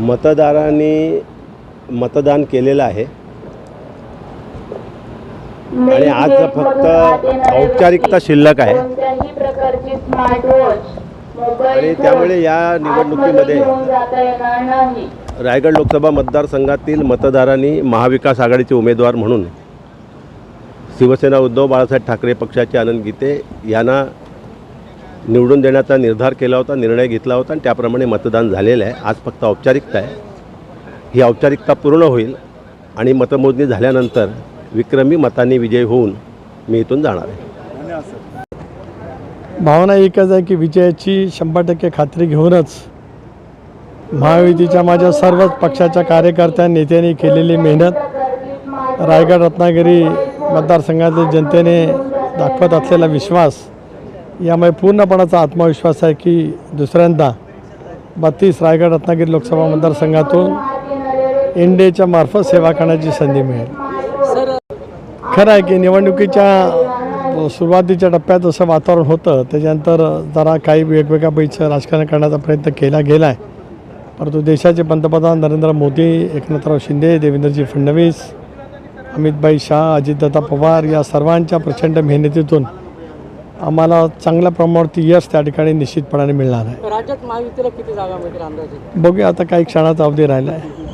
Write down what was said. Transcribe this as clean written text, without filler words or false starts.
मतदारांनी मतदान केलेलं आहे आणि आज फक्त औपचारिकता शिल्लक आहे आणि त्यामुळे या निवडणुकीमध्ये रायगड लोकसभा मतदारसंघातील मतदारांनी महाविकास आघाडीचे उमेदवार म्हणून शिवसेना उद्धव बाळासाहेब ठाकरे पक्षाचे आनंद गीते यांना निवडून देण्याचा निर्धार केला होता, निर्णय घेतला होता आणि त्याप्रमाणे मतदान झालेलं आहे। आज फक्त औपचारिकता आहे, ही औपचारिकता पूर्ण होईल आणि मतमोजणी झाल्यानंतर विक्रमी मतांनी विजय होऊन मी इथून जाणार आहे। भावना एकच आहे की विजयाची 100% खात्री घेऊनच महायुतीच्या माझ्या सर्वच पक्षाच्या कार्यकर्त्या नेत्यांनी केलेली मेहनत, रायगड रत्नागिरी मतदारसंघातील जनतेने दाखवत असलेला विश्वास, यामुळे पूर्णपणाचा आत्मविश्वास आहे की दुसऱ्यांदा 32 रायगड रत्नागिरी लोकसभा मतदारसंघातून एनडीएच्या मार्फत सेवा करण्याची संधी मिळेल। खरं आहे की निवडणुकीच्या सुरुवातीच्या टप्प्यात असं वातावरण होतं, त्याच्यानंतर जरा काही वेगवेगळ्या पैसे राजकारण करण्याचा प्रयत्न केला गेला आहे, परंतु देशाचे पंतप्रधान नरेंद्र मोदी, एकनाथराव शिंदे, देवेंद्रजी फडणवीस, अमितभाई शाह, अजितदादा पवार या सर्वांच्या प्रचंड मेहनतीतून आम्हाला चांगल्या प्रमाणावरती यश त्या ठिकाणी निश्चितपणाने मिळणार आहे। राज्यात महायुतीला किती जागा मिळतील अंदाजे? बघूया, आता काही क्षणाचा अवधी राहिला आहे।